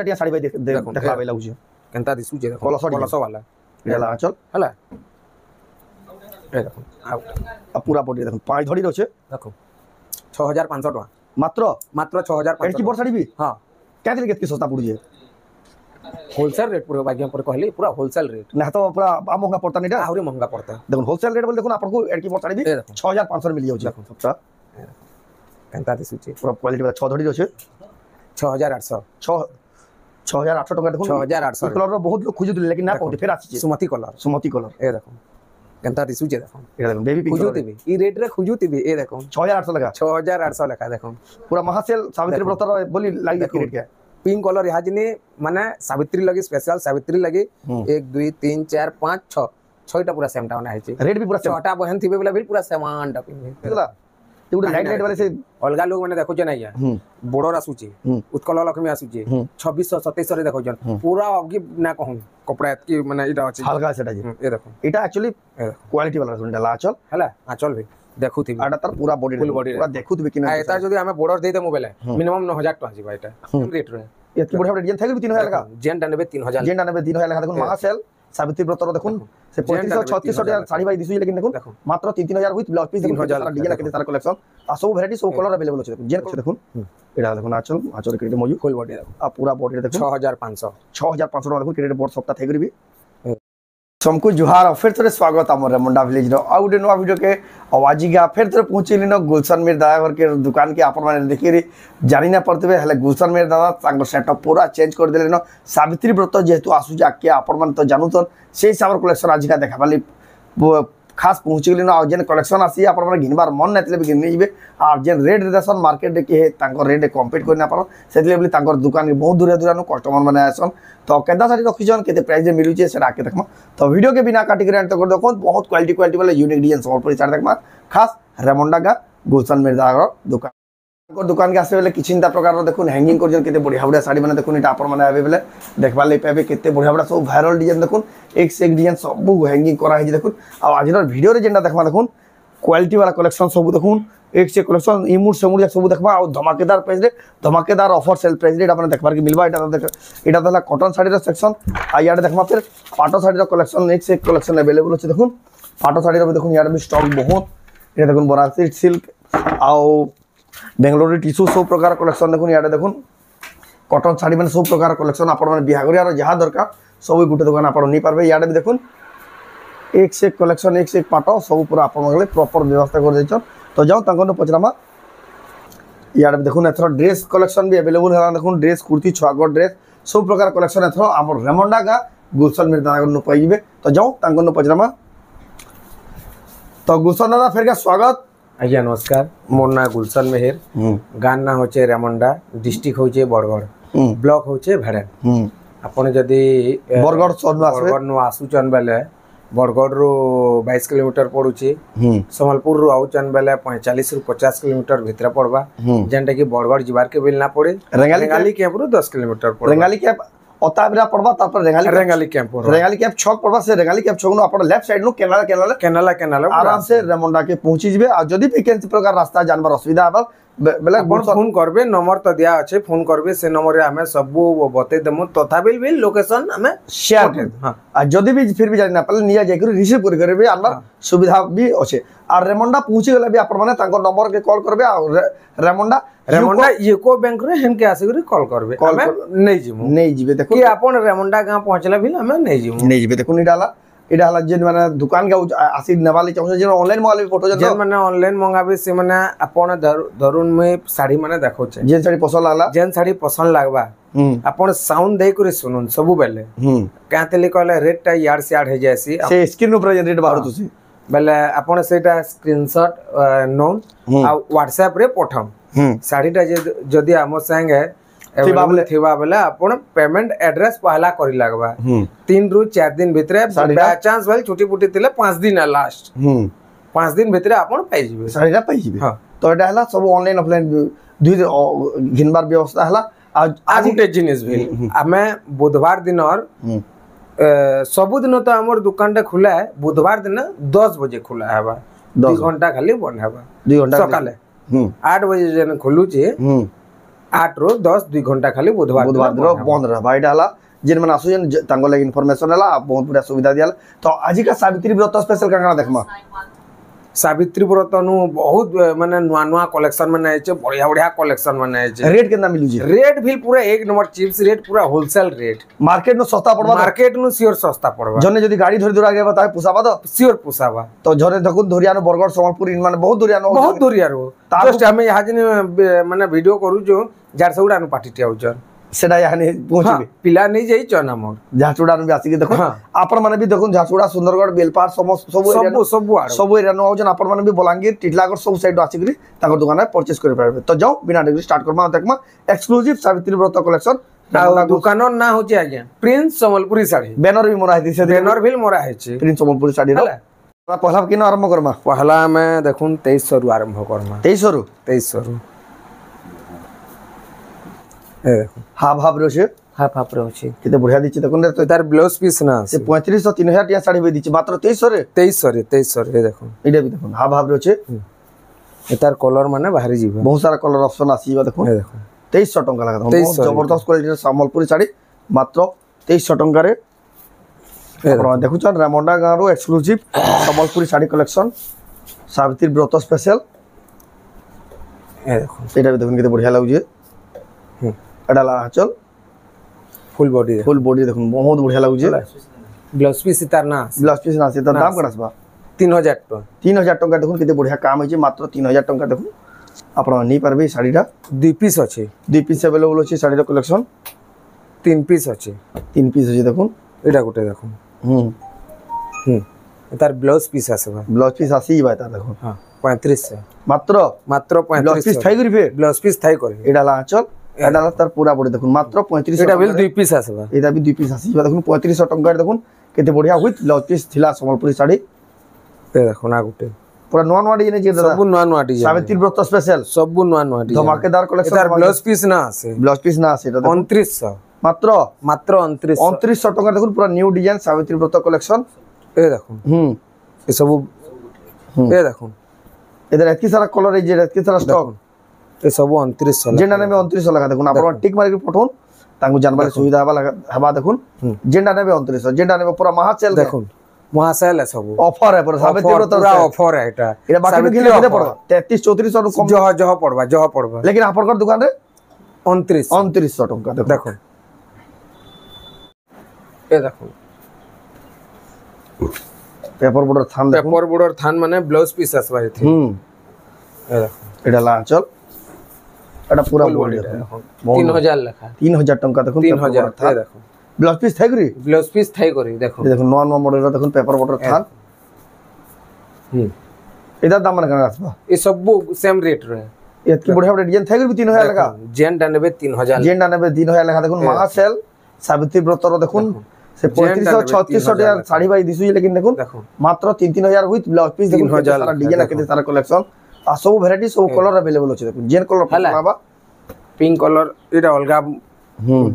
टिया साड़ी भाई देखला भाई लागुचे केनता दिसु जे देखो कलश वाला इला चल हला ए देखो आ पूरा बॉडी देखो पाँच धड़ी रछे देखो 6500 टका मात्र मात्र 6500 एटकी बड़ साड़ी भी हां क्या दिल केतकी सस्ता पड़ुजे होलसेल रेट पूरा बागिया पर कहली पूरा होलसेल रेट ना तो पूरा महंगा पड़ता नहीं आहुरी महंगा पड़ता है देखो होलसेल रेट बोल देखो आपको एटकी बड़ साड़ी भी 6500 मिल जाउचे सबटा केनता दिसुचे पूरा क्वालिटी वाला 6 धड़ी रछे 6800 6800 टका देखो 6800 कलर रो बहुत लोग खोजुले लेकिन ना पाउते फिर आछि सुमति कलर ए देखो केनता दिसुचे देखो ए देखो बेबी पिंक खुजुतिबी ई रेट रे खुजुतिबी ए देखो 6800 लगा 6800 लगा देखो पूरा महासेल सावित्री व्रत रो बोली लागी रेट क्या पिंक कलर यहाँ जिनी माने सावित्री लगी स्पेशल सावित्री लगी 1 2 3 4 5 6 6टा पूरा सेम टाउन है रेट भी पूरा 6टा बहन थिबे बोला भी पूरा समान टा पिंक देखला ये गुड लाइट वाले से अलगा लोग माने देखो जे नहीं बॉर्डर आसुची उत्कल लक्ष्मी आसुची 2600 2700 रे देखो जन पूरा अगी ना कहूं कपड़ा की माने इटा अछि हल्का सेटा जे ए देखो इटा एक्चुअली क्वालिटी वाला सुन डाला चल हला आचल भी देखु थी आटा तार पूरा बॉडी पूरा देखु थी कि ना एता जदी हमें बॉर्डर दे देमु बेले मिनिमम 9000 टका जीवा एटा रेट रे एतकी बढ़िया डिजाइन थाके भी 3000 लगा जेन 3000 जेन 3000 लगा देखो महासेल सावित्री व्रत रो देखो से 3500 3600 साड़ी भाई दिसु लेकिन देखो मात्र 3000 विथ ब्लाउज पीस 3000 डिजाइन के तार कलेक्शन आ सब वैरायटी सब कलर अवेलेबल छै देखो जेन देखो एटा देखो आचल क्रेडिट मोजू फुल बॉडी देखो आ पूरा बॉडी देखो 6500 देखो क्रेडिट बोर्ड सप्ताह थेगरी भी सबको जुहार और फिर थोड़े स्वागत आम रेमुंडा विलेज रो आ गोटे नुआ वीडियो के आवाज का फिर थोड़े पहुँचली न गुलशन मेर दादा घर के दुकान के आपण मैंने देखिए जानी ना पड़ते हेले गुलशन मेर दादा सेटअप पूरा चेंज कर देले न सावित्री व्रत जेहेतु आसुचे आके आपण मैंने तो जानून से हिसाब कलेक्शन आज का देखा खास पहुँचली न जेन कलेक्शन आसी आप घिनबार मन ना भी घिन नहीं और जेन रेट देसन मार्केट किए रेट कम्पीट कर पार से दुकान के बहुत दूर दूर कस्टमर मैंने आसन तो केदा साड़ी रखीन के प्राइस मिलूचे से आके देखमा तो वीडियो के बिना काटिक एंड तक देखो बहुत क्वालिटी वाले यूनिक डिजाइन सम्बलपुरी साड़ी देखमा खास रेमुंडा का गुलशन मिर्जा दुकान दुकान के आसे किसी प्रकार देखो हैंगिंग कर बढ़िया बढ़िया साड़ी मैंने देखो आप अवेलेबल देखा पाइबे केते बढ़िया बढ़िया सब भाइराल डिजाइन देखो एक से एक डिजाइन सब हैंगिंग कराई देखो आज भिडियो जेनटा देखा देखो क्वालिटी वाला कलेक्शन सब देखो एक से कलेक्शन इमुड सेमुड सब देखा और धमाकेदार प्राइस रे धमाकेदार ऑफर सेल प्राइस रे आपने देखबार के मिलबा एटा तो कॉटन साड़ी रो सेक्शन आ यार देखमा फिर पाटो साड़ी रो कलेक्शन एक से एक कलेक्शन अवेलेबल अछि देखो पाटो साड़ी रो देखो यार भी स्टॉक बहुत ये देखो बनारसी सिल्क आउ बेंगलोर टिश्यू सब प्रकार कलेक्शन देखो यार देखो कॉटन साड़ी मैंने सब प्रकार कलेक्शन आप बिहार जहाँ दरकार सब गोटे दुकान आप नहीं पारे यार भी देखो एक से एक कलेक्शन एक से एक पाट सब पूरा आप प्रॉपर व्यवस्था कर देछन तो जाओ तंको पचरामा यार भी देखो एथर ड्रेस कलेक्शन भी अवेलेबल है देखो ड्रेस कुर्ती छुआगर ड्रेस सब प्रकार कलेक्शन एथर आम रेमुंडा का गुलशन मिर्जा पाइबे तो जाओ तंको पचरामा तो गुलशन दादा फिर क्या स्वागत आज्ञा नमस्कार मोर ना गुलशन मेहर गान ना होचे रेमुंडा डिस्ट्रिक्ट होचे बरगढ़ ब्लॉक होचे भेड़न आपण जदी बरगढ़ नु आसुचन बेले बरगढ़ रो 22 किलोमीटर पड़ुची संबलपुर रो आउचन बेले 45 रु 50 किलोमीटर भीतर पड़बा जेंटा कि बरगढ़ जिबार के बिल ना पड़े रेंगाली कैंप रो 10 किलोमीटर पड़े रेंगाली कैंप ओताबिरा पड़बा तापर रेंगाली कैंप छक पड़बा से रेंगाली कैंप छक नु अपन लेफ्ट साइड नु केनाल आराम से रेमुंडा के पहुंची जिबे आ जदी भी केनसी प्रकार रास्ता जानबार असुविधा आबा बेला फोन करबे नंबर तो दिया अच्छे फोन करबे से नंबर रे हमें सब बते देमु तथाबिल भी लोकेशन हमें शेयर कर हां आ जदी भी फिर भी जानि ना पले निया जाय कर रिसीव कर करबे आनबार सुविधा भी अछि आ रेमुंडा पहुंची गेला भी आपण माने तांको नंबर के कॉल करबे आ रेमुंडा यूको बैंक रे हम के आसी कॉल करबे हमें नहीं जिबे देखो कि आपण रेमुंडा गांव पहुंचला भी हमें नहीं जिबे देखो नि डाला इडा हला जेन माने दुकान के आसी नवाली चाहू जे ऑनलाइन मंगाले फोटो जेन माने ऑनलाइन मंगाबे से माने आपण धरुन में साड़ी माने देखो छे जेन साड़ी पसंद लागबा आपण साउंड दे करे सुनुन सब बेले कातेले कहले रेट टा यार से यार हे जायसी से स्क्रीन ऊपर रेट बाहर तुसी बेले आपण सेटा स्क्रीनशॉट नोन आ व्हाट्सएप रे पठाम साड़ी टा जदी हम संगे थिबा बेले आपण पेमेंट एड्रेस पहला करी लागबा 3 रु 4 दिन भितरे बाय चांस वाली छोटी पुटी तिले 5 दिन लास्ट 5 दिन भितरे आपण पाई जिबे साड़ीटा पाई जिबे हां तो एटा हला सब ऑनलाइन ऑफलाइन दुई घिनबार व्यवस्था हला आज गुटे जिनिस भेल हमें बुधवार दिन और सब दिन तो हमर दुकान टा खुला है बुधवार दिन 10 बजे खुला है 2 घंटा खाली बंद है 2 घंटा सकाले 8 बजे जन खुलू छे 8 ରୁ 10 2 घंटा खाली बुधवार बुधवार दिन बंद रहबा एटा हला जेन मन आसुजन तांगो लागि इन्फॉर्मेशन हला बहुत बड़ा सुविधा दियाला तो आज का सावित्री व्रत स्पेशल कांगना देखमा सावित्री व्रत नु बहुत माने नुआ नुआ कलेक्शन माने आइছে बढ़िया बढ़िया कलेक्शन माने आइছে रेट केतना मिलु जी रेट भी पूरा एक नंबर चिप्स रेट पूरा होलसेल रेट मार्केट नो सस्ता पड़बा मार्केट नु सियोर सस्ता पड़बा जने जदी गाड़ी धरि दुरा गेबा ताय पुसाबा तो सियोर पुसाबा तो जने देखुन धरियानो बरगड़ संबलपुर इन माने बहुत धरियानो बहुत दूरिया रो जस्ट हमें यहाँ जने माने वीडियो करू जो झारसुगुड़ा नु पार्टी टिया उजन सेडा यानी पहुंचबे पिला नहीं जाई चन हमर झारसुगुड़ा नु आसी के देखो आपन माने भी देखुन झारसुगुड़ा सुंदरगढ़ बेलपार सब सब एरिया नु आउजन आपन माने भी बलांगीर टिटलागढ़ सब साइड आसी करी ताको दुकान में परचेज कर पारबे तो जाओ बिना डिग्री स्टार्ट करमा देखमा एक्सक्लूसिव सावित्री व्रत कलेक्शन दुकान ना होचे आज्ञा प्रिंस संबलपुरी साड़ी बैनर भी मोरा है से बैनर भी मोरा है प्रिंस संबलपुरी साड़ी रो पहला किन आरंभ करमा पहला में देखुन 2300 रु आरंभ करमा 2300 रु 2300 रु ए देखो हाफ हाफ रो छे हाफ हाफ रो छे केते बढ़िया दिछि देखुन रे तो तार ब्लाउज पीस ना से 3500 3000 टिया साड़ी भी दिछि मात्र 2300 रे 2300 रे देखो इडे भी देखुन हाफ हाफ रो छे ए तार कलर माने बाहरी जीवा बहुत सारा कलर ऑप्शन आसीबा देखुन ए देखो 2300 टंका लगा बहुत जबरदस्त क्वालिटी संबलपुरी साड़ी मात्र 2300 टंका रे आपण देखु छन रामंडा गां रो एक्सक्लूसिव संबलपुरी साड़ी कलेक्शन सावित्री व्रत स्पेशल ए देखो एटा भी देखुन केते बढ़िया लागु जे एडाला चल फुल बॉडी देखुन बहुत बढ़िया लागु जे ब्लाउज पीस तार ना ब्लाउज पीस ना से त दाम कडासबा 3000 टका 3000 टका देखुन केते बढ़िया काम होई जे मात्र 3000 टका देखुन आपण नहीं पारबे साड़ीटा 2 पीस अछि 2 पीस अवेलेबल अछि साड़ी रो कलेक्शन 3 पीस अछि 3 पीस अछि देखुन एटा गुटे देखुन तार ब्लाउज पीस आसबा ब्लाउज पीस आसी बा तार देखुन हां 3500 मात्र 3500 ब्लाउज पीस थाई करी फे ब्लाउज पीस थाई करे एडा ला चल एडा ला तार पूरा बॉडी देखुन मात्र 3500 एटा बिल 2 पीस आसबा एटा भी 2 पीस आसी बा देखुन 3500 टंका देखुन केते बढ़िया होइत ब्लाउज पीस थिला संबलपुरी साड़ी ए देखुन आ गुटे पूरा नवा नवा डिजाइन जे दादा सब नवा नवा डिजाइन सावित्री व्रत स्पेशल सब नवा नवा डिजाइन धमाकेदार कलेक्शन तार ब्लाउज पीस ना आसे ब्लाउज पीस ना आसे 2900 मात्र 2900 टका देखुन पूरा new design Savitri Vrat collection ए देखुन ए सब ए देखुन इधर एतकी सारा कलर है जे एतकी सारा स्टॉक ए सब 2900 जेंडा ने 2900 लगा देखुन आपण टिक मार के पठोन तांगु जानबाले सुविधा हवा देखुन जेंडा ने 2900 जेंडा ने पूरा महासेल देखुन महासेल है सब ऑफर है पूरा सावित्री व्रत पूरा ऑफर है एटा एटा बाकी में किने पड़बा 33 3400 रु कम जह पड़बा लेकिन आपन दुकान रे 2900 टका देखो ए देखो पेपर बोर्डर थान देखो पेपर बोर्डर थान माने ब्लाउज पीस आसबा एथि ए देखो एडा ला चल एडा पूरा बॉडी देखो 3000 लखा 3000 टका देखो 3000 था देखो ब्लाउज पीस थाई करी ब्लाउज पीस थाई करी देखो देखो नवा नवा मॉडल देखो पेपर बोर्डर थान एदा दाम माने आसबा ए सब सेम रेट रे एतकी बढ़िया बढ़िया डिजाइन थाई करी 3000 लगा जेन 3000 जेन 3000 लगा देखो महासेल सावित्री व्रत रो देखो से 3500 3600 साड़ी बाई दिसु लेकिन देखो मात्र 3000 विथ ब्लाउज पीस देखो सारा डिजाइन केते सारा कलेक्शन आ सब वैरायटी सब कलर अवेलेबल अछि देखो जेन कलर पसंद पिंक कलर एटा अलगा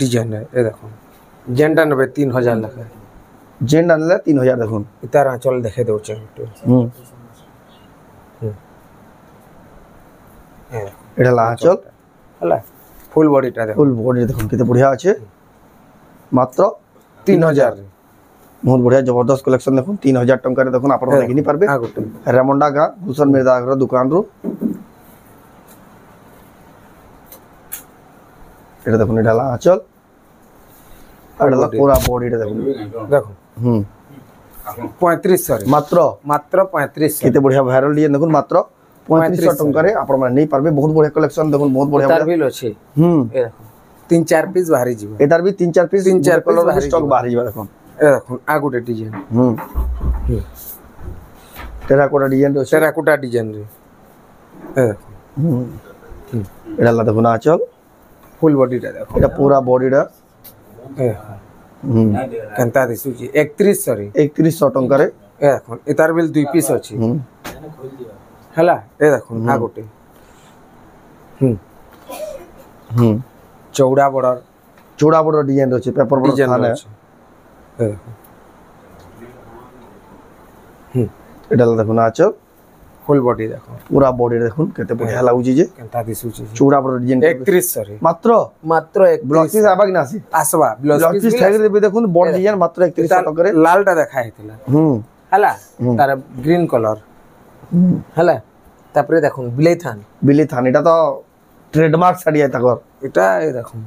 डिजाइन है ए देखो जेंडा 3000 लखा जेंडा 3000 देखो इतार आंचल देखे दो छे एटा ला आंचल हला फुल बॉडीटा देखो फुल बॉडी देखो केते बढ़िया अछि मात्र 3000 बहुत बढ़िया जबरदस्त कलेक्शन देखो 3000 टंका रे देखो आपण देखि नहीं पारबे रामंडा गा गुलशन मिर्जा रो दुकान रो एटा देखो एटा ला आंचल एटा पूरा बॉडी रे देखो 3500 रे मात्र 3500 केते बढ़िया वायरल डिजाइन देखो मात्र 3500 टंका रे आपण माने नहीं पारबे बहुत बढ़िया कलेक्शन देखो बहुत बढ़िया तार बिल अछि ए देखो 3-4 पीस बाहरी जीव एटार भी 3-4 पीस 3-4 कलर स्टॉक बाहरी जीव देखो ए देखो आ गुटे डिजाइन टेराकोटा डिजाइन रो टेराकोटा डिजाइन रे ए देखो एटा ला देखो ना चल फुल बॉडी टा देखो एटा पूरा बॉडी रा ए केनता दिसु जी 3100 रे 3100 टंका रे ए देखो एतार बिल 2 पीस अछि हला ए देखो आ गुटे चौड़ा बॉर्डर डिजाइन रो पेपर बॉर्डर थाने ए एटा ला देखो ना चल फुल बॉडी देखो पूरा बॉडी देखुन केते बढ़िया लागुची जे केनता दिसुची चूड़ा पर डिजाइन 3100 रे मात्र मात्र 31 ब्लाउज पीस आबा कि नासी आसवा ब्लाउज पीस ठाई देबे देखुन बॉडी डिजाइन मात्र 3100 टका रे लाल टा देखा हेतिला हला तार ग्रीन कलर हला तापरे देखुन बिलेई थान एटा तो ट्रेडमार्क साड़ी है तकर एटा ए देखुन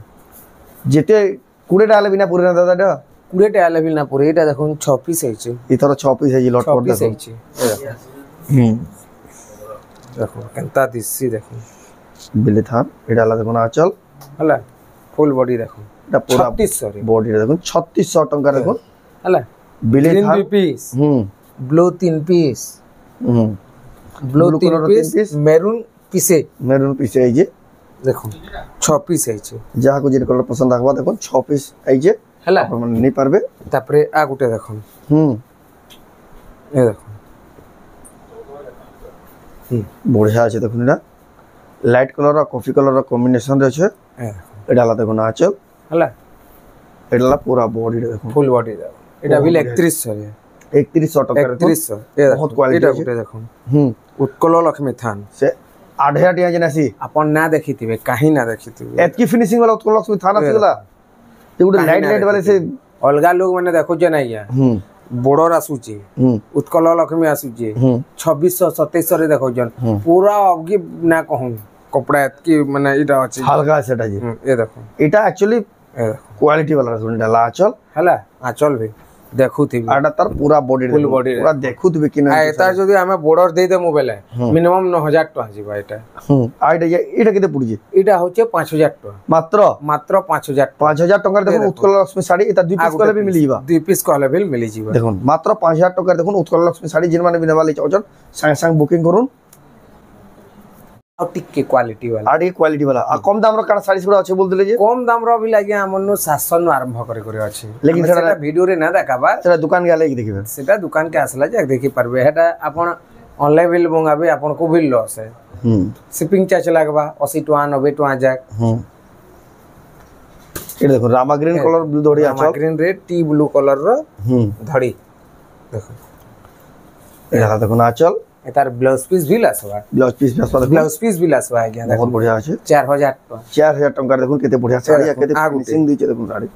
जेते कुड़े डाले बिना पूरे ना दादा डा कुड़े डाले बिना पूरे एटा देखुन 6 पीस हैचे इथर 6 पीस है जी लॉट पर देखो देखो केनता दिससी देखो बिलेई थान एटा ला देखो ना चल हला फुल बॉडी देखो एटा पूरा 3600 रे बॉडी देखो 3600 टका देखो हला बिलेई ग्रीन थान 2 piece blue 3 piece blue 3 piece maroon पीसे है जे देखो 6 पीस है जे जहा को जे कलर पसंद आगबा देखो 6 पीस है जे हला अपन मन नहीं पारबे तापरे आ गुटे देखो ए देखो बढ़िया আছে দেখুন এটা লাইট কলর আর কফি কলর কম্বিনেশন রে আছে এটা লা দেখুন আচল হলা এটা লা পুরা বডি রে দেখুন ফুল বডি দেখো এটা বিল 3100 রে 3100 টাকা রে 3100 এ বহুত কোয়ালিটি এটা গুটে দেখুন উৎকল লক্ষ্মী থান সে 8000 টিয়া জেনাসি আপন না দেখিতিবে কাহি না দেখিতিবে এতকি ফিনিশিং वाला উৎকল লক্ষ্মী থান আসিলা যে গুটে লাইট লাইট वाले से অলগা লোক মানে দেখো যে নাইয়া বড়র আসুচি উৎকল লক্ষ্মী আসুচি 2600 2700 রে দেখো জন পুরা অবগি না কহু কপড়া এতকি মানে এটা আছে হালকা সেটা জি এ দেখো এটা অ্যাকচুয়ালি কোয়ালিটি वाला শুন এটা লা আচল হলা আচল ভি দেখুথিবি আটা তার পুরা বডি ফুল বডি পুরা দেখুথিবি কিনা এটা যদি আমি বর্ডার দেই দে মোবাইলে মিনিমাম 9000 টাকা ଯିবা এটা আইটা এটা কেতে পড়িছে এটা হচ্ছে 5000 টাকা মাত্র মাত্র 5000 5000 টাকার দেখুন উৎকল লক্ষ্মী শাড়ি এটা দুই পিস কলে বি মিলি যাবা দুই পিস কলে বি মিলি যাবা দেখুন মাত্র 5000 টাকার দেখুন উৎকল লক্ষ্মী শাড়ি জিন মানে বিনাবালি চাওচন সাঙ্গে সাঙ্গে বুকিং করুন আর টিকে কোয়ালিটি वाला আর এই কোয়ালিটি वाला আর কম দামর কার শাড়ি গুলো আছে বলদিলে যে কম দামর বি লাগিয়া আমন 700 নু আরম্ভ করে আছে লেকিন সেটা ভিডিও রে না দেখাবা সেটা দোকান গেলে কি দেখিবে সেটা দোকান কে আসলা যে দেখি পারবে এটা আপন অনলাইন বিল মঙ্গাবে আপন কো বিল লস है শিপিং চার্জ লাগবা 80 টাকা 90 টাকা যাক এটা দেখুন রামা গ্রিন কলর ব্লু ধড়ি আছে রামা গ্রিন রেড টি ব্লু কলর র ধড়ি দেখো এটা দেখুন আচল এটার ব্লাউজ পিস বিল আসবা ব্লাউজ পিস বিল আসবা আজ্ঞা বহুত বড়িয়া আছে 4000 টাকা 4000 টাকা দেখুন কেতে বড়িয়া শাড়ি আর কেতে ফিনিশিং দিছে দেখুন শাড়ি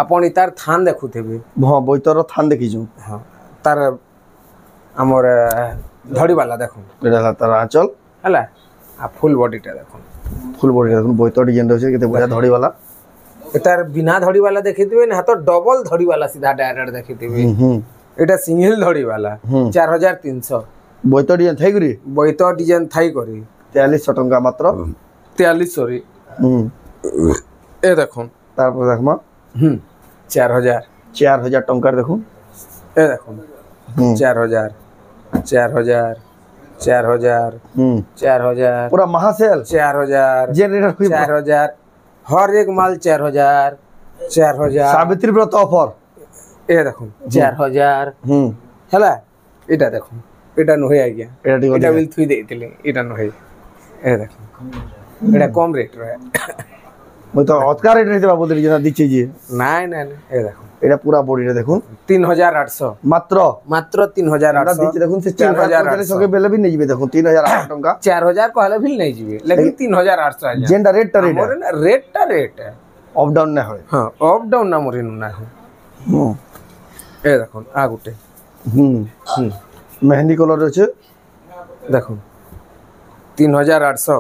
আপন ইতার থান দেখুথেবে হ্যাঁ বইতর থান দেখিছু হ্যাঁ তার আমর ধড়ি वाला দেখুন এটা তার আচল হলা আর ফুল বডিটা দেখুন ফুল বডি দেখুন বইতর ডিজাইন রয়েছে কেতে বড়িয়া ধড়ি वाला এটার বিনা ধড়ি वाला দেখিতিবে না তো ডবল ধড়ি वाला সিধা ডাইরেক্ট দেখিতিবে এটা সিঙ্গেল ধড়ি वाला 4300 বইতর ডিজাইন থাই করি বইতর ডিজাইন থাই করি 4300 টাকা মাত্র 4300 রে এ দেখুন তারপর দেখমা 4000 টাকার দেখুন এ দেখুন 4000 पूरा महासेल 4000 जनरेटर 4000 हर एक माल 4000 सावित्री व्रत ऑफर ए देखो 4000 हला এটা দেখুন এটা নহে আইয়া এটা বিল থুই দেইতিলে এটা নহে এ দেখো এটা কম রেট রহে মই তো অতকা রেট নিতে বাবু দিলি না দিচ্ছি জি নাই নাই এ দেখো এটা পুরা বডিটা দেখুন 3800 মাত্র 3800 দিচ্ছি দেখুন 4000 সকে বেলে বি নেই যাবে দেখুন 3800 টাকা 4000 কহলে বিল নেই যাবে লেকিন 3800 যেটা রেটটা রেট অফ ডাউন না হয় হ্যাঁ অফ ডাউন না মরিন না হয় এ দেখুন আ গুটে মেহেন্দি কালার আছে দেখুন 3800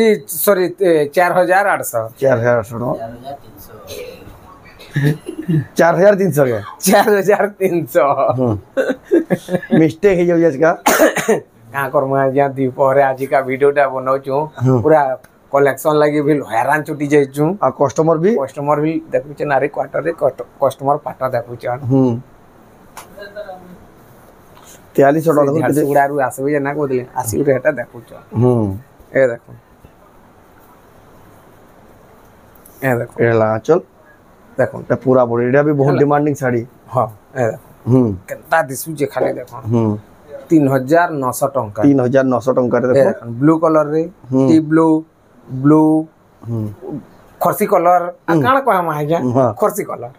ই সরি 4800 4300 के 4300 मिस्टेक है जाऊ इसका का करम आज्ञा दीपहरे आज का वीडियोटा बनाउछु पूरा कलेक्शन लागि भी हैरान छुटी जाइछु आ कस्टमर भी देखु छ नारी क्वार्टर रे कस्टमर पाटा देखु छ 4300 डॉलर उड़ारू आसबे जे ना को दिले आसी रेटा देखु छ ए देखो ए ला चल देखो এটা পুরা বডি এটা भी बहुत डिमांडिंग साड़ी हां ए देखो केता दिसु जे खाली देखो 3900 टंका 3900 टंका रे देखो ब्लू कलर रे टी ब्लू खरसी कलर काण को हम आज्ञा खरसी कलर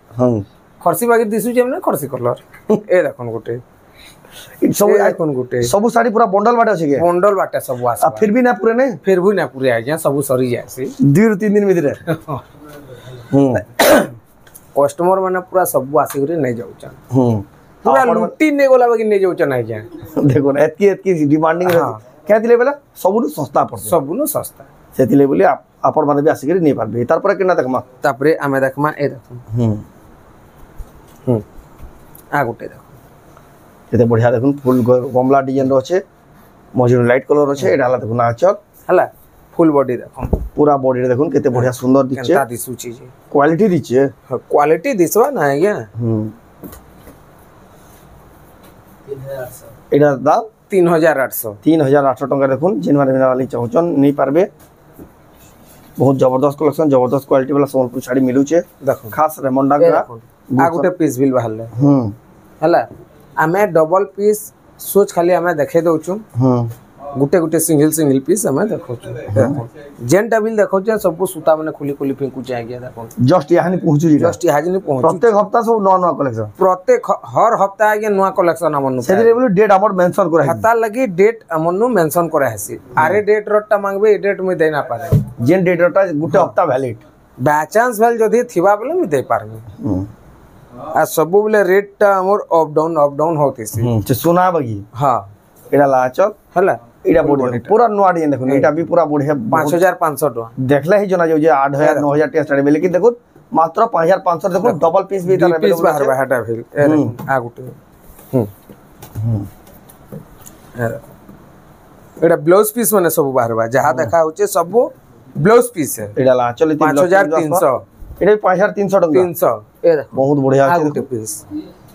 खरसी बाकी दिसु जे ना खरसी कलर ए देखो गोटे सब कोन गुटे सब साड़ी पूरा बंडल बाटे अछि के बंडल बाटे सब आ आसबा फिर भी ना पूरे नहीं फिर भी ना पूरे आ गया सब सरी जासी 2-3 दिन भीतर कस्टमर माने पूरा सब आसी करे नहीं जाउछन पूरा आपण लुटी ने गोला बाकी नहीं जाउछन आ गया देखो ना एतकी डिमांडिंग क्या दिले बेला सबुनु सस्ता पड़छ सब नु सस्ता सेतिले बोली आपण माने भी आसी करे नहीं पारबे तार पर केना देखमा तापरे आमे देखमा ए देखो आ गुटे देखो केते बढ़िया देखुन फुल गमला डिजाइन रो अच्छे मझिर लाइट कलर अच्छे एडाला देखुन आचल हला फुल बॉडी देखो पूरा बॉडी रे देखुन केते बढ़िया सुंदर दिछे केनता दिसु चीज क्वालिटी दिछे क्वालिटी दिसवा ना आज्ञा एडा दाम 3800 3800 टका देखुन जिन माने वाली चाहचन नहीं पारबे बहुत जबरदस्त कलेक्शन जबरदस्त क्वालिटी वाला संबलपुर साड़ी मिलू छे देखो खास रेमंडा का आ गुटे पीस बिल बाहरले हला आमे डबल पीस सोच खाली आमे देखे दउछु गुटे गुटे सिंगल पीस आमे देखो देखो जेनटा बिल देखो जे सब सूता माने खुली खुली फेंकु चाहे गया देखो जस्ट यहां नहीं पहुंचू जी जस्ट यहां नहीं पहुंचू प्रत्येक हफ्ता सब नवा नवा कलेक्शन प्रत्येक हर हफ्ता आगे नवा कलेक्शन हमनु सेदी लेवल डेट अबाउट मेंशन करा हता लगी डेट हमनु मेंशन करा हसी आरे डेट रटा मांगबे ए डेट में दे ना पारे जेन डेट रटा गुटे हफ्ता वैलिड बाय चांस भेल जदी थिबा बोले मी दे पारबे आ सब बोले रेट ता हमर अप डाउन होते से से सुना बगी हां एडा लाचल हला एडा बॉडी पूरा नवा डिजाइन देखो एटा भी पूरा बढ़िया 5500 टका देखला ही जना जो 8000 9000 टेस्ट आबे लेकिन देखो मात्र 5500 देखो डबल पीस भी इधर पीस बाहर बाहर भेल ए देखो आ गुटे एडा ब्लाउज पीस माने सब बाहर बा जहां देखा होचे सब ब्लाउज पीस है एडा लाचल 5300 एडा 5300 टका 300 ए देखो बहुत बढ़िया आ আছে गुटे पीस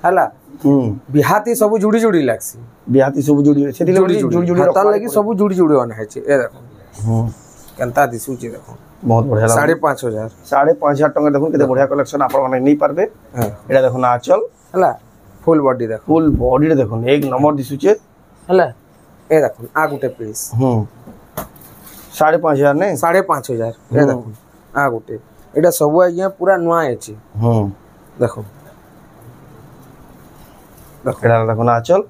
हला बिहाती सब जुड़ी जुड़ी लागसी बिहाती सब जुड़ी सेति जुड़ी जुड़ी हाता लगी सब जुड़ी जुड़ी अन है ए देखो केनता दिसु छी देखो बहुत बढ़िया 5500 5500 टका देखो केते बढ़िया कलेक्शन आपण माने नहीं पारबे एडा देखो ना चल हला फुल बॉडी देखो फुल बॉडी रे देखो एक नंबर दिसु छे हला ए देखो आ गुटे पीस 5500 नहीं 5500 ए देखो आ गुटे एटा सब आइया पूरा नुआ आछि देखो एडा देखो ना चल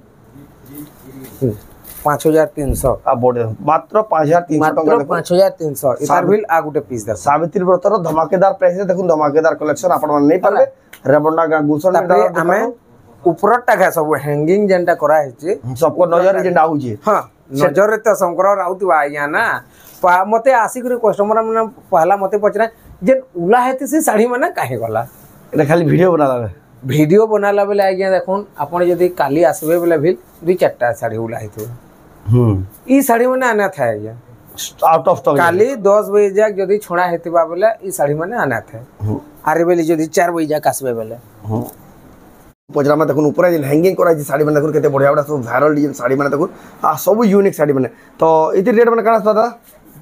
5300 आ बॉडी मात्र 5300 टका देखो 5300 इतार बिल आ गुटे पीस देखो सावित्री व्रतर धमाकेदार प्राइस रे देखो धमाकेदार कलेक्शन आपण माने नहीं पारबे रेबंडा गा गुलशन में हमें ऊपर टाका सब हैंगिंग जेंटा करा है सबको नजर जे आउ जे हां नजर रे त शंकर राउत आइया ना मते आसी करे कस्टमर माने पहला मते पचरा जे उला हेते से साड़ी माने काहे गला एटा खाली वीडियो बनाला बेले आइया देखुन आपण जदी काली आसबे बेले भी 2-4टा साड़ी उला हेतो ई साड़ी माने आना था आइया आउट ऑफ स्टॉक काली 10 बजे जाक जदी छोड़ा हेतिबा बेले ई साड़ी माने आना था आरे बेले जदी 4 बजे जाक आसबे बेले पजरा में देखुन ऊपर जे हैंगिंग करा जे साड़ी माने देखुन केते बढ़िया बढ़िया सब वायरल डिजाइन साड़ी माने देखुन आ सब यूनिक साड़ी माने तो इति रेट माने काना पता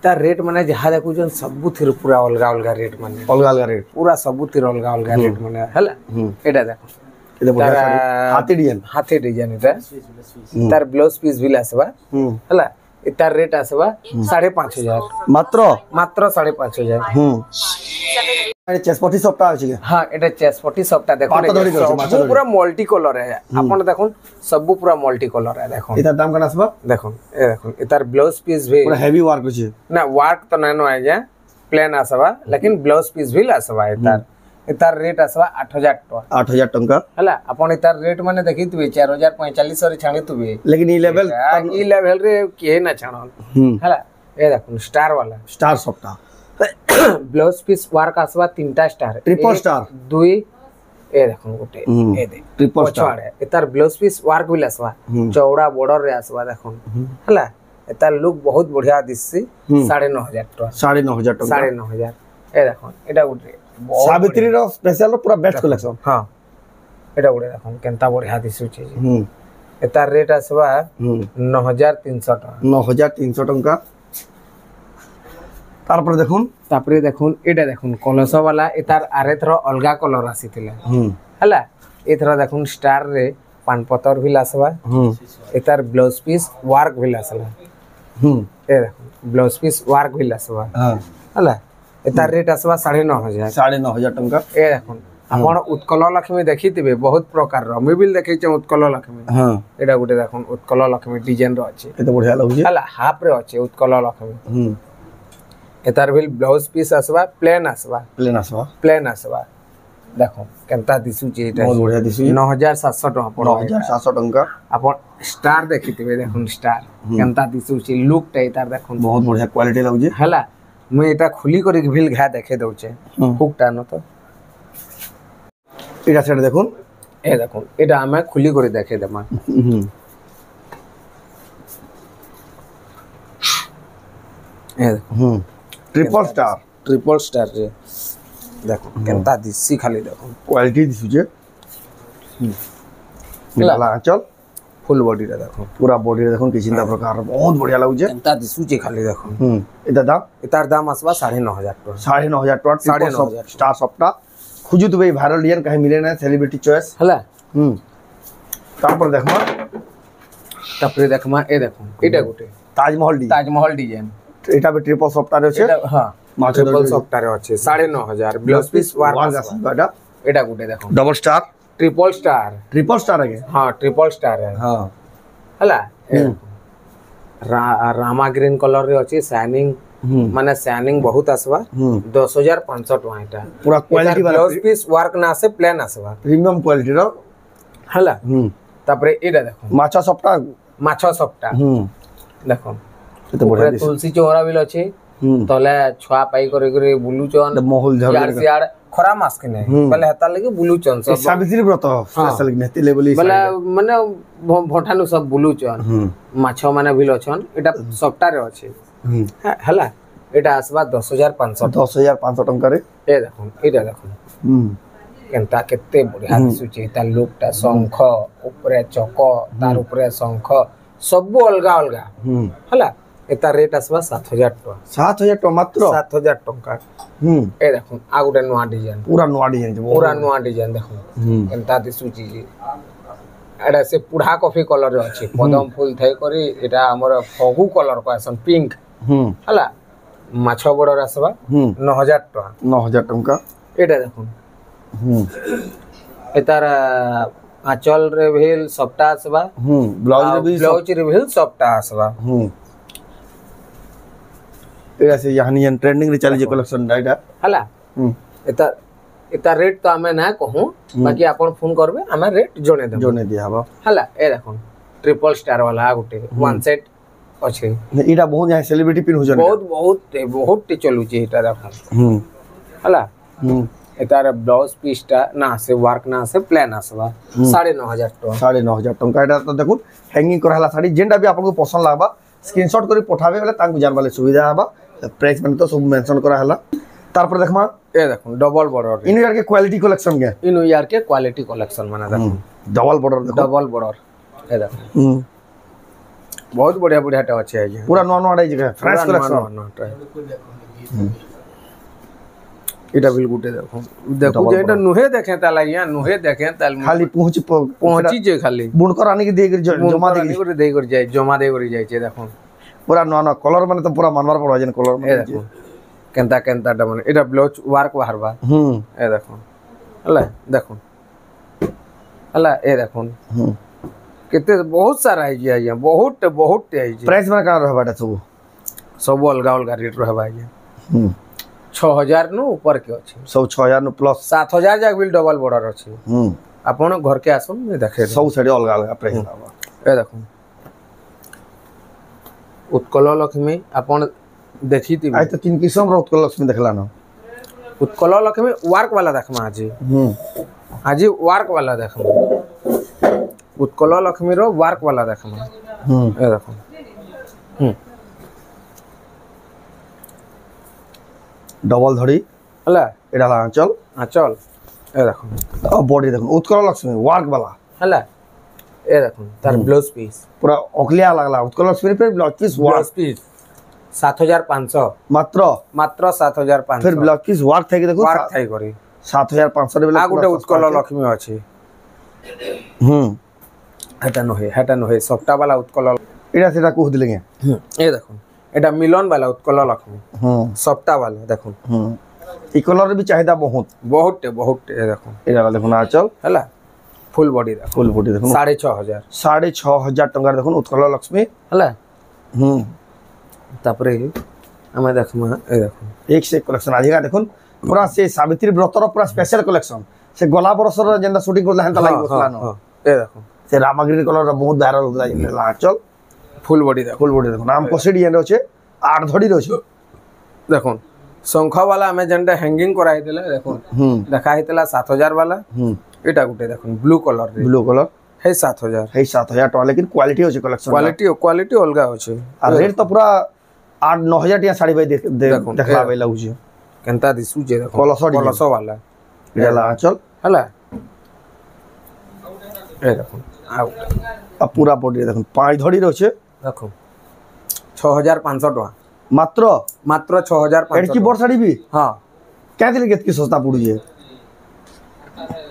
ता रेट माने जहा देखु जन सब थिर पूरा अलगा अलगा रेट माने अलगा रेट पूरा सब थिर अलगा अलगा रेट माने हला एटा देखो केते बढ़िया साड़ी हाथी डिजाइन एटा तार ब्लाउज पीस भी आसबा हला तार रेट आसबा 5500 मात्र 5500 अरे चेसपटी सप्ताह अछि के हां एटा चेसपटी सप्ताह देखो सब पूरा मल्टी कलर है आपण देखुन सब पूरा मल्टी कलर है देखो एता दाम कना आसबा देखो ए देखो एतार ब्लाउज पीस भी पूरा हेवी वर्क अछि ना वर्क तो नानो आ जा प्लेन आसबा लेकिन ब्लाउज पीस भी आसबा एतार रेट आसबा 8000 टका 8000 टका हला आपण एतार रेट माने देखितबे 4045 रे छानितबे लेकिन ई लेवल रे के ना छानल हला ए देखो स्टार वाला स्टार सप्ताह ब्लाउज पीस वर्क आसबा 3टा स्टार ट्रिपल स्टार 2 ए देखो गोटे ए दे ट्रिपल स्टार एतार ब्लाउज पीस वर्क भी आसबा चौड़ा बॉर्डर रे आसबा देखो हला एतार लुक बहुत बढ़िया दिससी 9500 टका 9500 टका 9500 ए देखो एटा गोटे सावित्री रो स्पेशल पूरा बेस्ट कलेक्शन हां एटा गोटे देखो केनता बढ़िया दिसु छी एतार रेट आसबा 9300 टका 9300 टका तारपर देखुन एटा देखुन कलश वाला एतार आरे थरो अलगा कलर आसीतिला हला एथरा देखुन स्टार रे पान पतर भी आसबा एतार ब्लाउज पीस वर्क भी आसला ए देखुन ब्लाउज पीस वर्क भी आसबा हला एतार रेट आसबा 9500 टका ए देखुन ଆପଣ ଉତ୍କଳ ଲକ୍ଷ୍ମୀ ଦେଖିଥିବେ ବହୁତ ପ୍ରକାରର ମୁଁ ବି ଦେଖିଛି ଉତ୍କଳ ଲକ୍ଷ୍ମୀ ହଁ ଏଇଟା ଗୋଟେ ଦେଖୁନ ଉତ୍କଳ ଲକ୍ଷ୍ମୀ ଡିଜାଇନ ର ଅଛି କେତେ ବଢିଆ ଲାଗୁଛି ହେଲା ହାଫ ରେ ଅଛି ଉତ୍କଳ ଲକ୍ଷ୍ମୀ ଏତାର ବି ବ୍ଲାଉଜ ପିସ୍ ଆସିବା ପ୍ଲେନ୍ ଆସବା ପ୍ଲେନ୍ ଆସିବା ଦେଖো କେନ୍ତା ଦିଶୁଛି ଏଇଟା ବହୁତ ବଢିଆ ଦିଶୁଛି 9700 ଟଙ୍କା ପଡିବ 9700 ଟଙ୍କା ଆପଣ ଷ୍ଟାର ଦେଖିଥିବେ ଦେଖୁନ ଷ୍ଟାର କେନ୍ତା ଦିଶୁଛି ଲୁକ୍ ଟା ଏତାର ଦେଖୁନ ବହୁତ ବଢିଆ କ୍ୱାଲିଟି ଲାଗୁଛି ହେଲା ମୁଁ ଏଟା ଖୋଲି କରି ভিল ঘা দেখে দউছে হুক টা ন তো এটা সেটা দেখুন এ দেখুন এটা আমি খুলি করে দেখে দেমা এ দেখুন ट्रिपल स्टार রে দেখুন কেনতা দিছি খালি দেখুন क्वालिटी दिसुचे मिला चल फुल बॉडी रे देखो पूरा बॉडी रे देखो कि चिंता प्रकार बहुत बढ़िया लाଗୁचे केनता दिसुचे खाली देखो एता दाम एतार दाम आसबा 9500 टका 9500 टका 9500 स्टार सप्ता खुजुत भाई वायरल डिजाइन कहीं मिले ना सेलिब्रिटी चॉइस हला तापर देखमा ए देखो एटा गुटे ताजमहल डिजाइन एटा भी ट्रिपल सप्ता रे छे हां ट्रिपल सप्ता रे अछि 9500 ब्लाउज पीस वार्क आसबा एटा गुटे देखो डबल स्टार ट्रिपल स्टार है हां ट्रिपल स्टार है हां हला रामा ग्रीन कलर रे अछि शाइनिंग माने शाइनिंग बहुत आसबा 10500 टका एटा पूरा क्वालिटी वाला ब्लाउज पीस वर्क ना से प्लेन आसबा प्रीमियम क्वालिटी रो हला तापरे एटा देखो माछा सप्ता देखो तो बढ़िया तुलसी चौरा बिल अछि तले छुआ पाई करे बुलुचन मोहल यार सियार खरा मास के नै पहले हता लगे बुलुचन सब सावित्री व्रत स्पेशल नेते लेवली बला माने भठानु सब बुलुचन माछो माने बिल अछन एटा सप्ता रे अछि हला एटा आसबा 10500 टका रे ए देखो एटा देखो केनता केते बढ़िया दिसुची ता लुकटा शंख ऊपरे चक तार ऊपरे शंख सब अलगा अलगा हला एता रेट आसबा 7000 टका 7000 टका मात्र 7000 टका ए देखो आ गुटे नवा डिजाइन पूरा नवा डिजाइन देखो केनता दिसुची एडा से पुढ़ा कॉफी कलर रे अछि पदम फूल थई करी एटा हमर फगु कलर को आसन पिंक हला माछो बडर आसबा 9000 टका एटा देखो एतार आंचल रे भेल सप्ता आसबा ब्लाउज रे भेल सप्ता आसबा एटा से यानी ट्रेंडिंग रे चली जे कलेक्शन डाइटा हला एता रेट तो हमें ना कहूं बाकी आपण फोन करबे हमें रेट जोने दिया हबा हला ए देखो ट्रिपल स्टार वाला गुटे वन सेट अछि एटा बहुत यहाँ सेलिब्रिटी पिन हो जन बहुत चलु छी एटा देखो हला एतार ब्लाउज पीसटा ना से वर्क ना से प्लान आसबा 9500 टका 9500 टका एटा तो देखो हैंगिंग करहला साड़ी जेंडा भी आपको पसंद लागबा स्क्रीनशॉट करी पठावे वाला तांकु जानबाले सुविधा हबा प्राइस में तो सब मेंशन करहला तार पर देखमा ए देखो डबल बॉर्डर इन यार के क्वालिटी कलेक्शन माने देखो डबल बॉर्डर ए देखो बहुत बढ़िया टा अछि आजे पूरा नॉन आइ जगह फ्रेश कलेक्शन एटा बिल गुटे देखो जेटा नुहे देखे ता लागिया नुहे देखे ता खाली पहुंची जे खाली बुनकर आनी के दे जमा दे जाय छे देखो पूरा नॉन कलर माने तो पूरा मानवार पड़ जन कलर में देखो केनता टा माने एटा ब्लाउज वर्क बाहरबा ए देखो हला ए देखो केते बहुत सारा है ये बहुत है प्राइस में का रहबाटा सब अलगा रेट रहबा ये 6000 नु ऊपर के अछि सब 6000 नु प्लस 7000 जाक बिल डबल बॉर्डर अछि आपण घर के आसुन मैं देखे सब साइड अलगा प्राइस रहबा ए देखो उत्कल लक्ष्मी आपण देखिति आइ तो किन किस्म रो उत्कल लक्ष्मी देखला न उत्कल लक्ष्मी वर्क वाला देखमा आज वर्क वाला देखमा उत्कल लक्ष्मी रो वर्क वाला देखमा ए देखो डबल धड़ी हला एडा आंचल ए देखो बॉडी देखो उत्कल लक्ष्मी वर्क वाला हला ए देखो तार ब्लाउज पीस पूरा ओकलिया लागला उत्कल लक्ष्मी पे ब्लाउज पीस 7500 मात्र 7500 फिर ब्लाउज पीस वर्क थे देखो वर्क थे करी 7500 रे आ गुटे उत्कल लक्ष्मी अछि हेटा नो है सप्ता वाला उत्कल एडा सेटा को दिले ए देखो एटा मिलन वाला उत्कल लक्ष्मी सप्ता वाला देखो এই কলর भी চাহিদা বহুত बहुत ए देखो এটা দেখুন আঁচল हैला फुल बॉडी देखो ফুল বডি দেখুন 6500 6,500 টাকার দেখুন উৎকল লক্ষ্মী हैला হুম तापरे हमें देखमा ए देखो एक से कलेक्शन आजिका देखुन पूरा से सावित्री व्रतर पूरा स्पेशल कलेक्शन से गला बरसर जेंदा शूटिंग करला हेंता लागि बसला न ए देखो से रामगिरी कलर बहुत वायरल होता है आंचल फुल बॉडी देखो फुल बॉडी देखो नाम कोसेडी एंड होचे 8 धड़ी रहचे देखो शंख वाला हमें जेंदा हैंगिंग कराई देले देखो देखा हितला 7000 वाला एटा गुटे देखो ब्लू कलर ब्लू कलर है 7000 है 7,000 टका लेकिन क्वालिटी होचे कलेक्शन क्वालिटी अलगा होचे आ रेट तो पूरा 8-9,000 टिया साड़ी भाई देखला भाई लागुचे केनता दिसु जे देखो कलसो वाला एला आंचल हला ए देखो आउ आ पूरा बॉडी देखो 5 धड़ी रहचे देखो 6500 टका मात्र मात्र 6500 एड की बोर साड़ी भी हां क्या दिले केतकी सस्ता पड़ुजे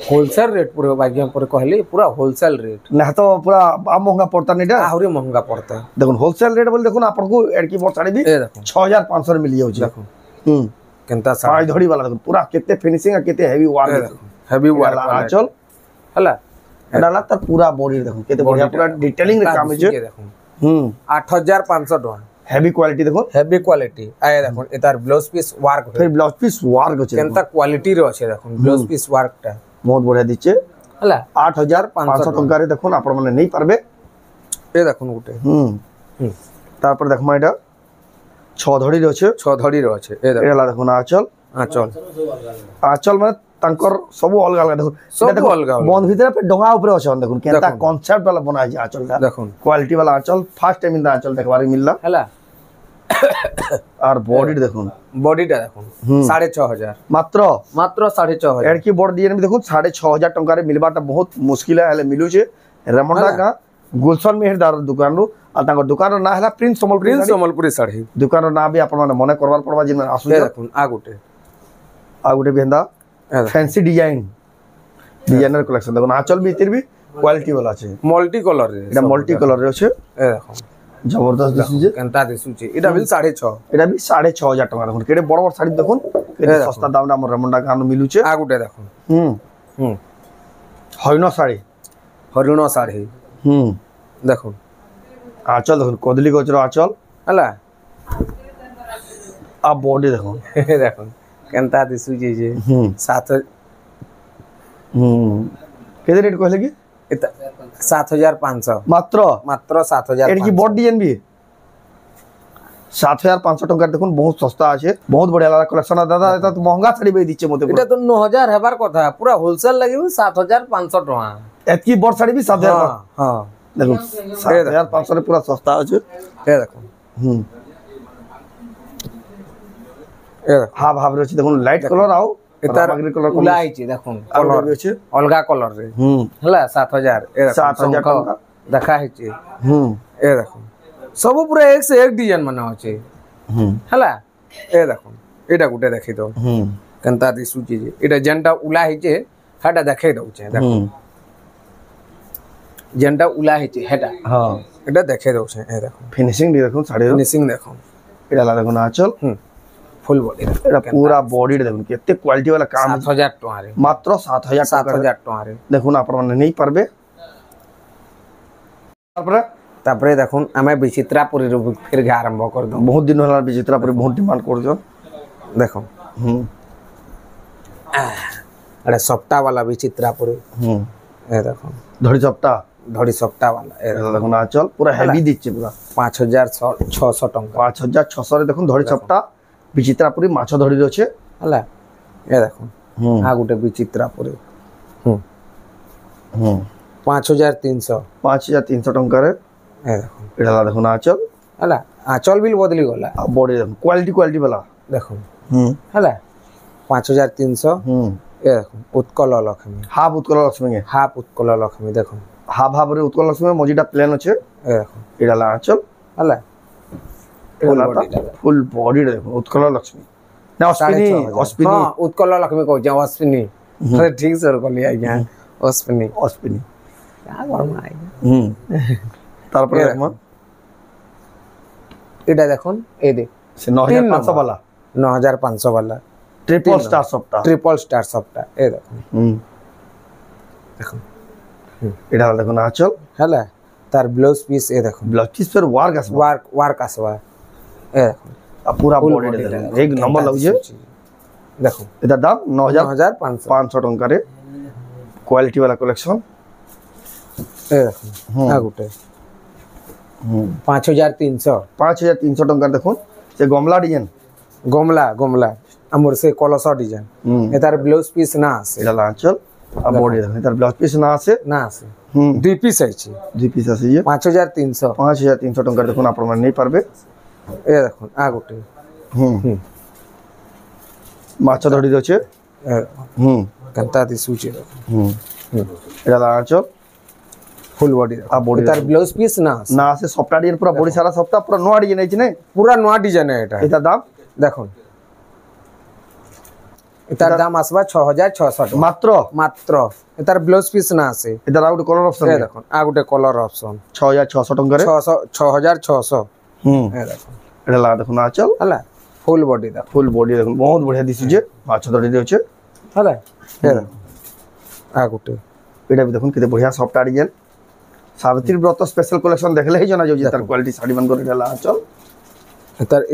होलसेल रेट पूरे बागिया पर कहली पूरा होलसेल रेट ना तो पूरा आ महंगा पड़ता नहीं आहुरी महंगा पड़ता है देखो होलसेल रेट बोल देखो आपन को एड की बोर साड़ी भी ए देखो 6,500 मिल जाउचे देखो केनता पाँच धड़ी वाला देखो पूरा केते फिनिशिंग आ केते हेवी वर्क हेवी वर्क आंचल हला एडाला तर पूरा बॉडी देखो केते बढ़िया पूरा डिटेलिंग रे काम है देखो 8500 टका हेवी क्वालिटी देखो हेवी क्वालिटी आए देखो एतार ब्लाउज पीस वर्क फिर ब्लाउज पीस वर्क होचे केनता क्वालिटी रो আছে দেখুন ব্লাউজ পিস ওয়ার্কটা बहुत बढ़िया दिचे हला 8,500 टका रे देखो आपण माने नहीं पारबे ए देखो गुटे तारपर देखमा एटा 6 धड़ी रे আছে 6 धड़ी रो আছে ए एला देखो ना आंचल आंचल माने तांकर सब अलग अलग देखो सब अलग बंद भीतर पे डोंगा ऊपर আছে देखो केनता कांसेप्ट वाला बना है आंचलटा देखो क्वालिटी वाला आंचल फर्स्ट टाइम इन आंचल देखबार मिलला हला और बॉडी देखो बॉडीटा देखो 6500 मात्र मात्र 6500 एड की बोर्ड दिए देखो 6,500 टका रे मिलबाटा बहुत मुश्किल है हेले मिलु छे रेमंडा का गुलशन मेहर दार दुकान रू आ तांकर दुकान ना हला प्रिंस सम्बलपुरी साड़ी दुकान ना भी आपण माने मने करवार पड़बा जिन आसु देखो आ गुटे बेंदा फैंसी डिजाइनर कलेक्शन देखो आंचल भी इतिर भी क्वालिटी वाला छे मल्टी कलर रे एटा मल्टी कलर रे छे ए देखो जबरदस्त दिसुजे केनता दिसुचे एटा भी 6.5 एटा भी 6,500 टका देखो केडे बड़ बड़ साड़ी देखो केडे सस्ता दाम ना हमर रेमंडा कान मिलु छे आ गुटे देखो हरिण साड़ी देखो आंचल देखो कोदली गचर आंचल हला आ बॉडी देखो देखो केनता दिसुचे जे 7 केते रेट कहले की 7500 मात्र 7000 एड की बॉडी डिजाइन भी 7,500 टका देखो बहुत सस्ता আছে बहुत बढ़िया वाला कलेक्शन दादा এটা তো महंगा साड़ी बे दिचे मते এটা তো 9000 হেবার কথা পুরা হোলসেল লাগিব 7500 টাকা এতকি বড় শাড়ি भी 7,000 हां देखो 7,500 रे पूरा सस्ता আছে ए देखो ए हां भाव रे देखो लाइट कलर आओ एतार कलर उलाइची देखो कलर भी আছে अलगा कलर रे हला 7000 ए 7,000 टका देखा हेची ए देखो सब पूरा एक से एक डिजाइन बना होचे हला ए देखो एटा गुटे देखि दो केनता दिसु चीज एटा जेनटा उला हेचे हाटा देखे दउचे देखो जेनटा उला हेचे हेटा हां एटा देखे दउचे ए देखो फिनिशिंग देखो साड़ी फिनिशिंग देखो एटा ला देखो ना आंचल फुल बॉडी एटा पूरा बॉडी देखो केते क्वालिटी वाला काम 7000 टका रे मात्र 7,000 टका रे देखो ना आपण माने नहीं पारबे तापरे देखो हमें विचित्रापुरी फिर आरंभ कर दो बहुत दिन होला विचित्रापुरी बहुत डिमांड कर जो देखो अरे सप्ताह वाला विचित्रापुरी ए देखो धड़ी सप्ताह वाला ए देखो ना चल पूरा हेवी दिचे पूरा 5600 टका 5600 रे देखो धड़ी सप्ताह विचित्रापुरी माछ धड़ी रहछे हला ए देखो आ गुटे विचित्रापुरी 5300 टका रे ए देखो एडा देखो ना चल हला आंचल बिल बदली गला बॉडी देखो क्वालिटी वाला देखो हला 5300 ए देखो उत्कल लक्ष्मी हाफ उत्कल लक्ष्मी देखो हाफ रे उत्कल लक्ष्मी मजीटा प्लेन আছে ए देखो एडा ला आंचल हला फुल बॉडी देखो उत्कल लक्ष्मी ना अश्विनी हां उत्कल लक्ष्मी कहू जे अश्विनी अरे ठीक से कहली आज्ञा अश्विनी क्या गरम आई तारपर देखमा एटा देखो ए दे से 9,500 वाला 9,500 वाला ट्रिपल स्टार सप्ता ट्रिपल स्टार सप्ता ए देखो देखो এটা দেখুন আঁচল हैला तार ब्लाउज पीस ए देखो ব্লাউজ পিস पर ওয়ার্ক আসবে वार्क आसवा ए देखो পুরা বডি এক নম্বর লাগুছে देखो এটা দাম 9500 500 টঙ্কারে কোয়ালিটি वाला कलेक्शन ए देखो आ गुटे 5300 5300 টঙ্কার দেখুন সে গমলা ডিজাইন गमला गमला हमर से कलश डिजाइन ए तार ब्लाउज पीस ना आसे এটা আঁচল আর বডি দেখুন তার ব্লাউজ পিস না আছে না আছে দুই পিস আছে দুই পিস আছে ইয়ে 5300 5300 টঙ্কার দেখুন আপনারা নেই পারবে এ দেখুন আ গুটে মাছ ধরি রয়েছে कंता दी सूची এটা আঁচল फुल बॉडी आ बॉडी तार ब्लाउज पीस ना না আছে সফটওয়্যার ডিজাইন পুরো বডি সারা সপ্তাহ পুরো নোয়া ডিজাইন আছে না पूरा नया डिजाइन है এটা এটা দাম দেখুন এটার দাম আসবা 6600 মাত্র মাত্র এটার ব্লাউজ পিস না আছে এটা আউট কলর অপশন এই দেখুন আর গোটে কলর অপশন 6600 টঙ্কারে 6600 এই দেখুন এটা লাগা দেখুন আঁচল হলা ফুল বডি দা ফুল বডি দেখুন বহুত বঢ়িয়া দিছুছে মাছ ধরি রয়েছে হলা এই দেখুন আর গোটে এটা भी দেখুন কেতে বঢ়িয়া সফটওয়্যার ডিজাইন সাবিত্রী ব্রত স্পেশাল কালেকশন দেখলে হি জানা যাচ্ছে তার কোয়ালিটি শাড়ি মান করে এটা আঁচল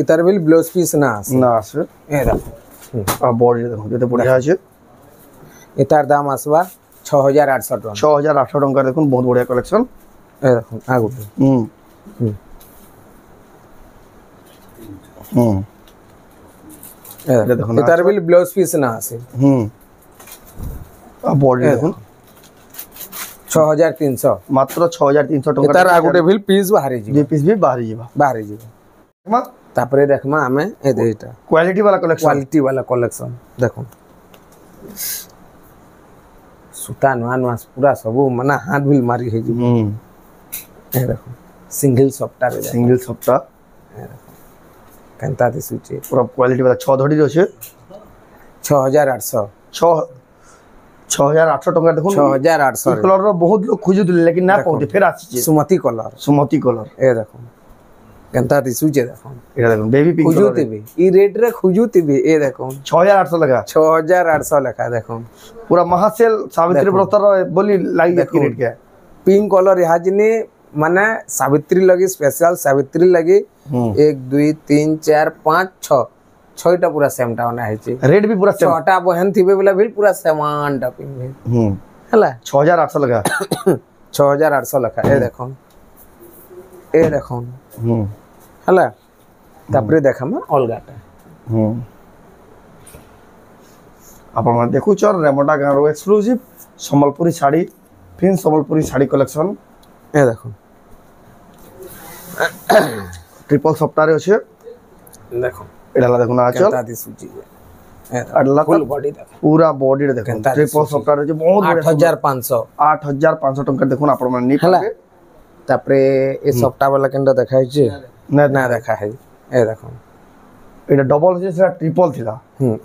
এটার বিল ব্লাউজ পিস না আছে না আছে এই দেখুন আর বডি দেখুন কেতে বঢ়িয়া আছে এটার দাম আসবা 6800 টাকা 6800 টাকা দেখুন বহুত বঢ়িয়া কালেকশন এই দেখুন আর গোটে এটা দেখুন এটার বিল ব্লাউজ পিস না আছে আর বডি দেখুন 6300 মাত্র 6300 টাকা এটার আগোটে বিল পিস বাহারি যে পিস भी বাহারি যাবা বাহারি যাবা তারপরে দেখমা আমি এই এইটা কোয়ালিটি वाला कलेक्शन क्वालिटी वाला कलेक्शन देखो सुता नवा नवा पूरा सब माना हाथ भी मारी है ए देखो सिंगल सप्ताह रे सिंगल सप्ताह कंता दिसुचे पूरा क्वालिटी वाला 6 ধরি রয়েছে 6800 6800 টাকা দেখুন 6800 কলর বহুত লোক খুঁজুଥିଲେ लेकिन না পাউতে ফের আসছে সুমতি কলর ए देखो कंता दिसुचे देखो এটা দেখুন বেবি পিঙ্ক কলর খুঁজুতিবি ই রেট রে খুঁজুতিবি এ দেখো 6800 টাকা 6800 লেখা দেখো पूरा महासेल सावित्री व्रतर बोली लागी जाती रेट के पिंक कलर यहाँ जिने माने सावित्री लगी स्पेशल सावित्री लगी 1 2 3 4 5 6 6टा पूरा सेम टा होना है रेट भी पूरा सेम 6टा बहन थिबे वाला भी पूरा समान टा पिंक हला 6800 लगा 6800 लखा ए देखो हला तापरे देखामा अलगाटा आप देखुच रेमंडा गाँव एक्सक्लूसिव सम्बलपुरी शाड़ी फिन सम्बलपुरी शाड़ी कलेक्शन ए देखो ट्रिपल सप्ताह अच्छे देखो এটা দেখুন আঁচল ফুল বডি দেখো পুরা বডি দেখুন ট্রিপল সপ্তাহ আছে বহুত 8500 টাকা দেখুন আপন মানে নি পাবে তারপরে এই সপ্তাহ वाला কেনটা দেখাইছে না দেখা है এ দেখো এটা ডবল আছে সেটা ট্রিপল থিলা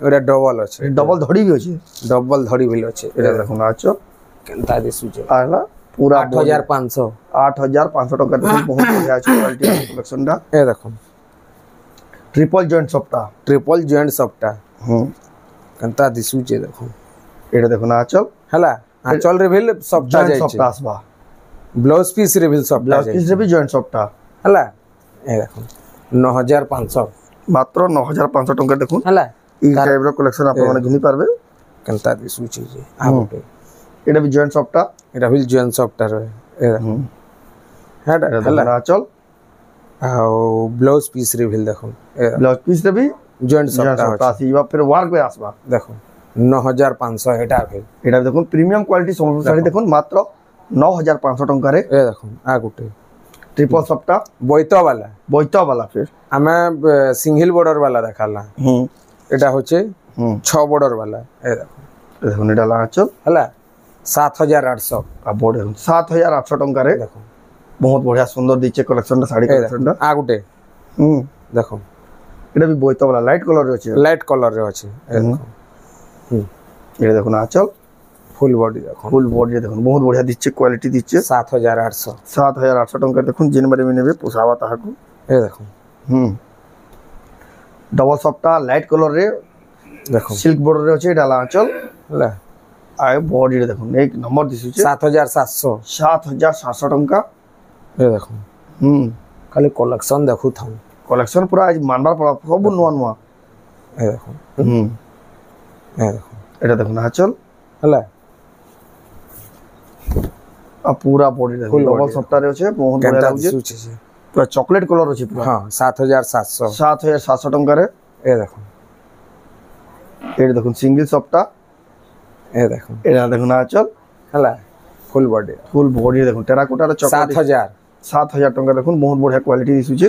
এটা ডবল আছে ডবল ধড়ি भी আছে ডবল ধড়ি भी আছে এটা দেখুন আঁচল কেনটা দিসুছে আলা পুরা 8500 8500 টাকা দেখুন বহুত বড়িয়া আছে কোয়ালিটি কালেকশনটা এ দেখুন ट्रिपल जॉइंट सप्ताह कंता दिसुचे देखो এটা দেখুন আঁচল हला आंचल रिवील सप्ताह जाय सप्ताह আসবা ब्लाउज पीस रिवील सप्ताह ब्लाउज पीस रे भी जॉइंट सप्ताह हला ए देखो 9500 মাত্র 9500 টাকা দেখুন हला এই টাইপর কালেকশন আপনারা ঘিনি পারবে कंता दिसुचे जे आबटे এটা भी जॉइंट सप्ताह এটা হুইল জয়েন্ট সফটওয়্যার এ দেখো হলা আঁচল ଆଉ ବ୍ଲାଉଜ ପିସ୍ ରିଭିଲ୍ ଦେଖ ब्लाउज पीस रे भी ଜଏଣ୍ଟ सप्ताह আসবা फिर ওয়ার্ক पे আসবা ଦେଖ 9500 এটা ভিল এটা দেখুন প্রিমিয়াম কোয়ালিটি সম্বলপুর শাড়ি দেখুন মাত্র 9500 টাকা রে এ দেখুন আ গুটে ट्रिपल सप्ताह বৈত वाला फिर ଆମେ সিঙ্গেল বর্ডার वाला দেখালা এটা হচ্ছে 6 বর্ডার वाला এ দেখো দেখুন এটা লাচল হলা 7800 आ बोर्ड 7800 টাকা রে দেখো बहुत बढ़िया सुंदर दिचे कलेक्शनটা শাড়ি কলেকশনটা আ গুটে দেখো এটা भी বৈত वाला लाइट कलर रे আছে লাইট কলর রে আছে এ দেখো এটা দেখুন আঁচল ফুল বডি দেখো ফুল বডি দেখুন বহুত बढ़िया দিচ্ছে কোয়ালিটি দিচ্ছে 7800 টাকা দেখুন জিন বারে में নেবে পোষাবা তাহাকু এ দেখো डबल सप्ताह लाइट कलर रे देखो सिल्क बॉर्डर रे अछि एटा आंचल हला आय बॉडी रे देखो एक नंबर दिसुचे 7700 7700 टंका ये देखो खाली कलेक्शन देखु था कलेक्शन पूरा आज मानबार पड़ा सब नुआ नुआ ये देखो ये देखो एटा देखो आंचल हला आ पूरा बॉडी देखो डबल सप्ताह रे अछि बहुत बढ़िया लागे पूरा चॉकलेट कलर अछि पूरा हां 7700 7700 टंका रे ये देखो एटा देखो सिंगल सप्ताह ये देखो एटा देखो आंचल हला फुल बॉडी देखो टेराकोटा रे चॉकलेट 7000 टंका देखो बहुत बढ़िया क्वालिटी दिसुचे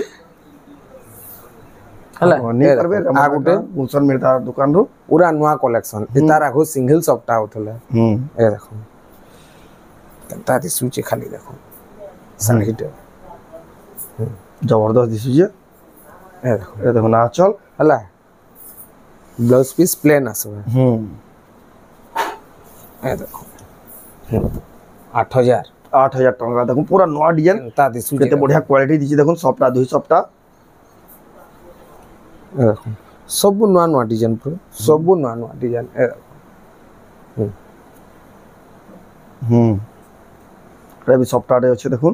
हला नहीं करबे आ गुटे गुलशन मिर्दा दुकान रो पूरा नुआ कलेक्शन एता राखो सिंगल सप्ताह होतले ये देखो ता दिसुचे खाली देखो साइड जबरदस्त दिसुचे ए देखो ना चल हला ब्लाउज पीस प्लेन आसबे ए देखो 8000 टंका देखो पूरा नवा डिजाइन ता दिसुचे केते बढ़िया क्वालिटी दिछि देखो सप्ताह 2 सप्ताह ए देखो सब नुआ नुआ डिजाइन पर सब नुआ नुआ डिजाइन ए रे भी सप्ताह रे अछि देखो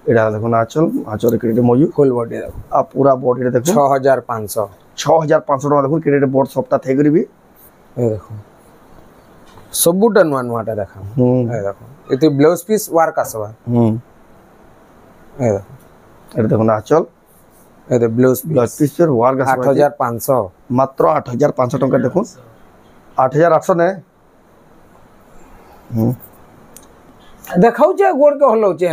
एडा देखो ना आंचल रे क्रेडिट मौजूद फुल बॉडी देखो आ पूरा बॉडी रे देखो 6500 टका देखो क्रेडिट बोर्ड सप्ताह थे करी भी ए देखो सबुटा नुआ नुआटा देखा ए देखो एते ब्लाउज पीस वर्क आसबा ए देखो एडा देखो ना आंचल एते ब्लाउज पीस पर वर्क आसबा 8500 मात्र 8500 टका देखो 8800 ने देखाउ जे गोड़ के होलो जे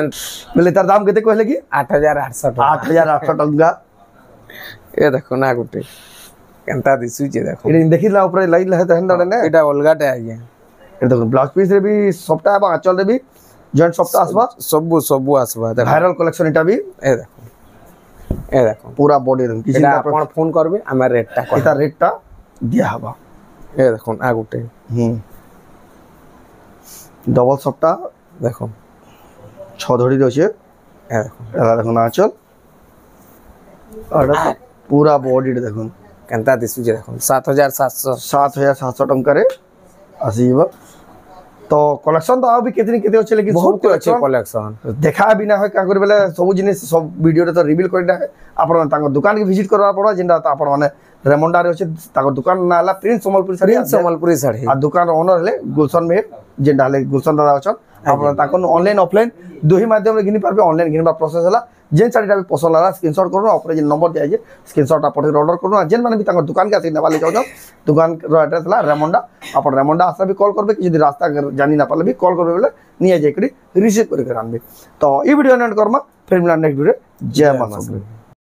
बोले तार दाम केते कहले कि 8800 8800 टका ए देखो ना गुटे केनता दिसु जे देखो एने देखिला ऊपर लाइन है तहन ने एटा ओलगाटे आगे ए देखो ब्लाउज पीस रे भी सप्ताह बा आंचल रे भी जॉइंट सप्ताह आसबा सब आसबा देखो वायरल कलेक्शन एटा भी ए देखो पूरा बॉडी रे किसी एटा आपण फोन करबे हमर रेटटा एटा रेटटा दिया हबा ए देखो ना गुटे डबल सप्ताह देखो 6 धड़ी रे छे ए देखो एला देखो ना चल और पूरा बॉडी रे देखो केनता दिसु जे देखो 7700 टंका रे आसीबा तो कलेक्शन तो आ भी केते अछि लेकिन बहुत अच्छे कलेक्शन देखा बिना है का कर बेले सब जिनिस सब वीडियो रे तो रिवील करना है आपण तांको दुकान के विजिट करवा पड़ो जिंदा तो आपण माने रेमंडा रे अछि तांको दुकान नाला प्रिंस संबलपुरी साड़ी आ दुकान ओनर ले गुलशन में जिंदा ले गुलशन दादा अछि आपण तांको ऑनलाइन ऑफलाइन दोही माध्यम रे घिनि पारबे ऑनलाइन घिनबा प्रोसेस हला जेन साड़ीटा भी पसंद आला स्क्रीनशॉट करू ऊपर जे नंबर दिया जे स्क्रीनशॉट आप ऑर्डर करू जेन माने भी तांको दुकान के आसी नेबाले जाउ दुकान रो एड्रेस हला रेमंडा आपण रेमंडा आसा भी कॉल करबे कि यदि रास्ता जानि ना पाले भी कॉल करबे बोले निया जाय करी रिसीव करके आनबे तो ई वीडियो एंड करमा फिर मिला नेक्स्ट वीडियो जय माता दी।